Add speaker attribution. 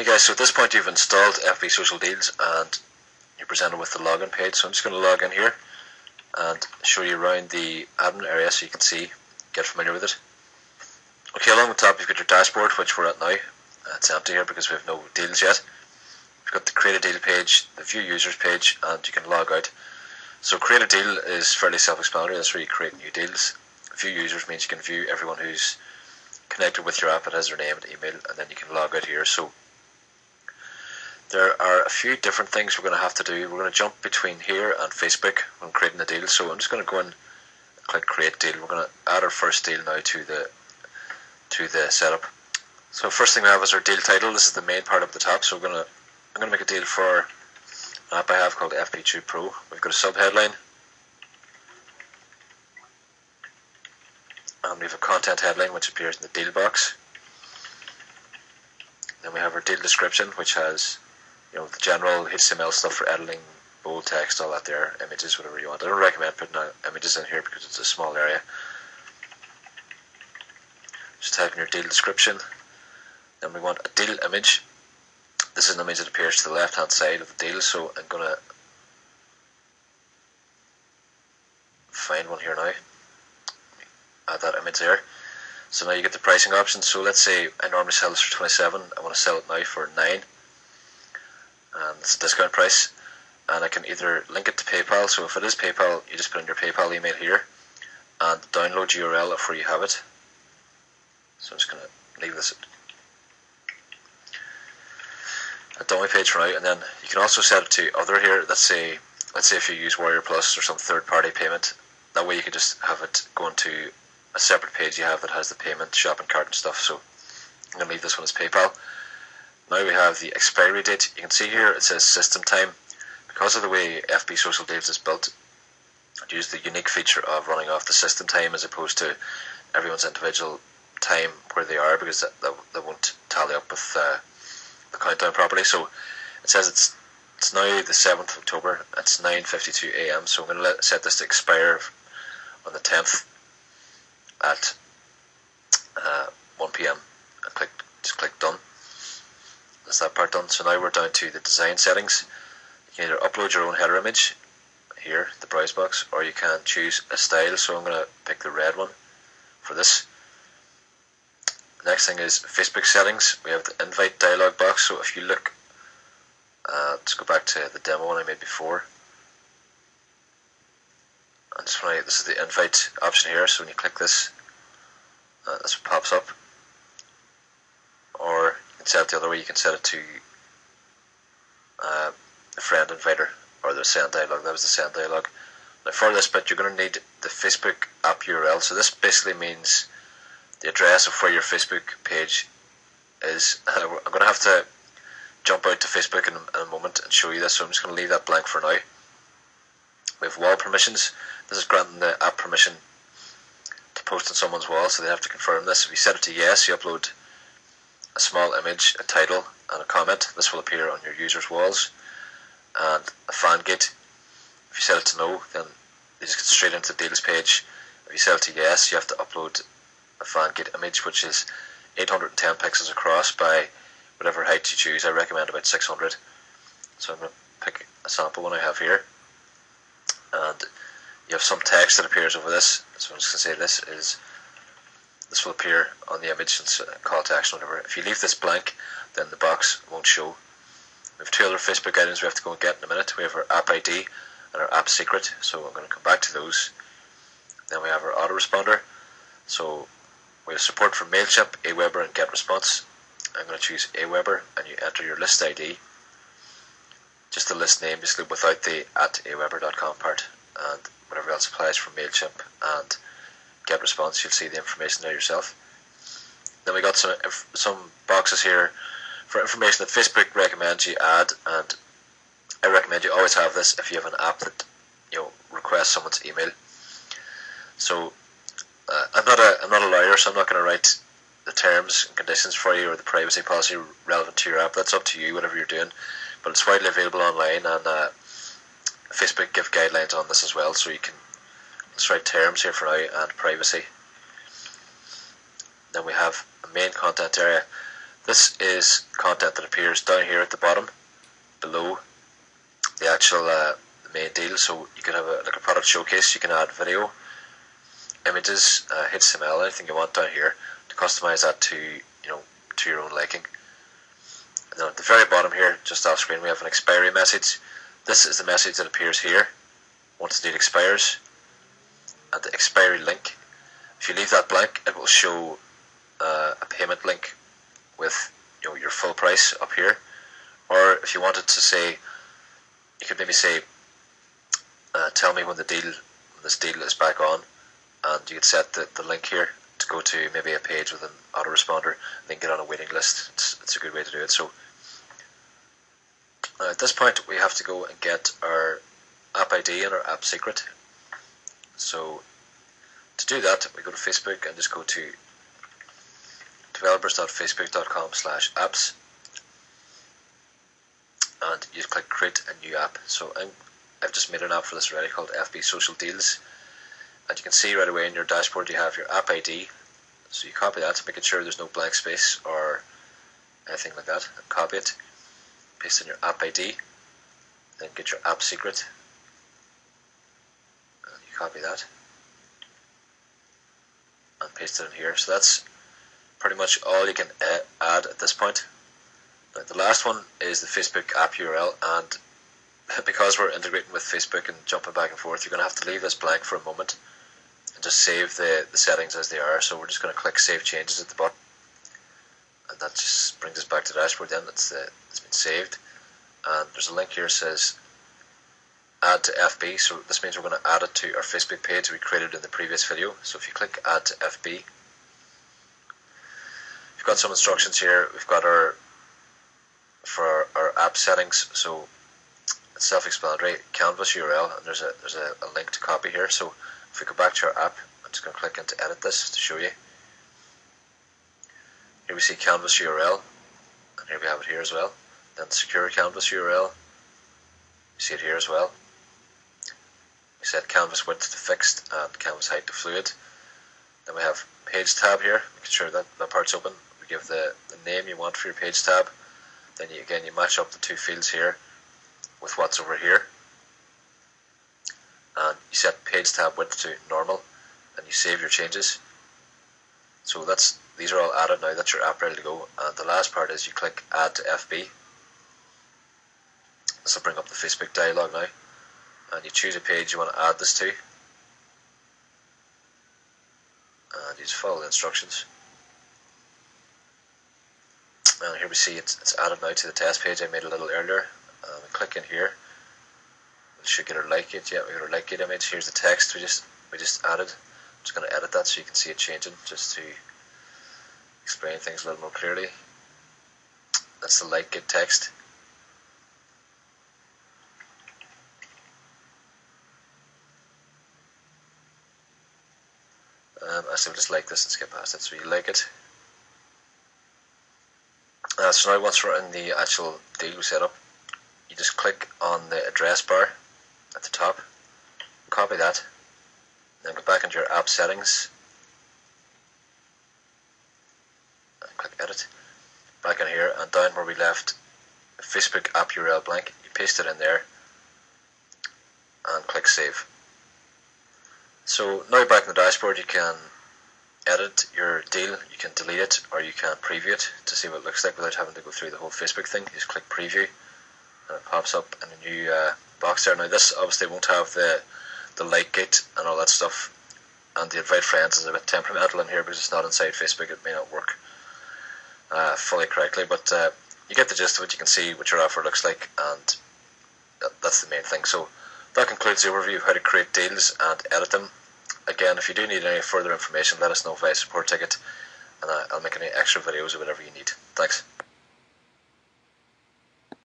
Speaker 1: Hey guys, so at this point you've installed FB Social Deals and you're presented with the login page. So I'm just going to log in here and show you around the admin area so you can see, get familiar with it. Okay, along the top you've got your dashboard, which we're at now. It's empty here because we have no deals yet. You've got the create a deal page, the view users page, and you can log out. So create a deal is fairly self-explanatory. That's where you create new deals. View users means you can view everyone who's connected with your app. It has their name and email, and then you can log out here. So there are a few different things we're going to have to do. We're going to jump between here and Facebook when creating a deal. So I'm just going to go in and click create deal. We're going to add our first deal now to the setup. So first thing we have is our deal title. This is the main part up the top. So I'm going to make a deal for an app I have called FB2 Pro. We've got a sub headline, and we have a content headline which appears in the deal box. Then we have our deal description, which has the general HTML stuff for editing, bold text, all that there, images, whatever you want. I don't recommend putting images in here because it's a small area. Just type in your deal description. Then we want a deal image. This is an image that appears to the left hand side of the deal, so I'm going to find one here now. Add that image there. So now you get the pricing options. So let's say I normally sell this for 27. I want to sell it now for 9. And it's a discount price. And I can either link it to PayPal. So if it is PayPal, you just put in your PayPal email here and download URL of where you have it. So I'm just going to leave this a dummy page for now. And then you can also set it to other here. Let's say if you use Warrior Plus or some third-party payment. That way you can just have it go into a separate page you have that has the payment, shopping cart and stuff. So I'm going to leave this one as PayPal. Now we have the expiry date. You can see here it says system time. Because of the way FB Social Deals is built, it uses the unique feature of running off the system time as opposed to everyone's individual time where they are, because that won't tally up with the countdown properly. So it says it's now the 7th of October. It's 9:52 AM. So I'm going to set this to expire on the 10th at 1 PM and just click done. That's that part done. So now we're down to the design settings. You can either upload your own header image here, the browse box, or you can choose a style. So I'm going to pick the red one for this. The next thing is Facebook settings. We have the invite dialog box. So if you look, let's go back to the demo one I made before. And this is the invite option here. So when you click this, this pops up. Or you can set it the other way. You can set it to the friend inviter or the send dialog. That was the send dialog. Now for this bit, you're going to need the Facebook app URL. So this basically means the address of where your Facebook page is. I'm going to have to jump out to Facebook in a moment and show you this. So I'm just going to leave that blank for now. We have wall permissions. This is granting the app permission to post on someone's wall, so they have to confirm this. If you set it to yes, you upload a small image, a title, and a comment. This will appear on your users' walls. And a fan gate. If you set it to no, then you just get straight into the deals page. If you set it to yes, you have to upload a fan gate image, which is 810 pixels across by whatever height you choose. I recommend about 600. So I'm going to pick a sample one I have here. And you have some text that appears over this. So I'm just going to say this will appear on the image and call to action, whatever. If you leave this blank, then the box won't show. We have two other Facebook items we have to go and get in a minute. We have our app ID and our app secret. So I'm going to come back to those. Then we have our autoresponder. So we have support for MailChimp, Aweber, and GetResponse. I'm going to choose Aweber, and you enter your list ID. Just the list name, basically without the @aweber.com part, and whatever else applies for MailChimp and GetResponse. You'll see the information there yourself. Then we got some boxes here for information that Facebook recommends you add, and I recommend you always have this if you have an app that requests someone's email. So I'm not a lawyer, so I'm not going to write the terms and conditions for you or the privacy policy relevant to your app. That's up to you, whatever you're doing. But it's widely available online, and Facebook give guidelines on this as well, so you can let's write terms here for now and privacy. Then we have a main content area. This is content that appears down here at the bottom, below the actual main deal. So you can have like a product showcase. You can add video, images, HTML, anything you want down here to customize that to to your own liking. And then at the very bottom here, just off screen, we have an expiry message. This is the message that appears here once the deal expires, and the expiry link. If you leave that blank, it will show a payment link with your full price up here. Or if you wanted to say, you could maybe say, tell me when this deal is back on, and you could set the link here to go to maybe a page with an autoresponder, and then get on a waiting list. It's a good way to do it. So at this point, we have to go and get our app ID and our app secret. So to do that, we go to Facebook and just go to developers.facebook.com/apps, and you click create a new app. So I've just made an app for this already called FB Social Deals, and you can see right away in your dashboard you have your app ID. So you copy that, making sure there's no blank space or anything like that, and copy it, paste in your app ID, then get your app secret, and you copy that and paste it in here. So that's pretty much all you can add at this point. Now, the last one is the Facebook app URL, and because we're integrating with Facebook and jumping back and forth, you're going to have to leave this blank for a moment and just save the settings as they are. So we're just going to click Save Changes at the bottom, and that just brings us back to the dashboard. Then it's been saved, and there's a link here that says Add to FB. So this means we're going to add it to our Facebook page we created in the previous video. So if you click Add to FB, we've got some instructions here. We've got our app settings. So it's self-explanatory. Canvas URL, and there's a link to copy here. So if we go back to our app, I'm just going to click into edit this to show you. Here we see Canvas URL, and here we have it here as well. Then secure Canvas URL, you see it here as well. We set canvas width to fixed and canvas height to fluid. Then we have page tab here, making sure that part's open. We give the name you want for your page tab. Then you match up the two fields here with what's over here. And you set page tab width to normal, and you save your changes. So these are all added now. That's your app ready to go. And the last part is you click Add to FB. This will bring up the Facebook dialog now, and you choose a page you want to add this to, and you just follow the instructions. And here we see it's added now to the test page I made a little earlier. We click in here. We should get our like it. Yeah, we got our like it image. Here's the text we just added. I'm just going to edit that so you can see it changing, just to explain things a little more clearly. That's the like it text. So just like this and skip past it. So you like it. So now once we're in the actual deal we set up, you just click on the address bar at the top, copy that, then go back into your app settings and click edit. Back in here, and down where we left Facebook app URL blank, you paste it in there and click save. So now back in the dashboard, you can edit your deal, you can delete it, or you can preview it to see what it looks like without having to go through the whole Facebook thing. You just click preview and it pops up in a new box there. Now this obviously won't have the like gate and all that stuff, and the invite friends is a bit temperamental in here because it's not inside Facebook. It may not work fully correctly, but you get the gist of it. You can see what your offer looks like, and that's the main thing. So that concludes the overview of how to create deals and edit them. Again, if you do need any further information, let us know via support ticket, and I'll make any extra videos or whatever you need. Thanks.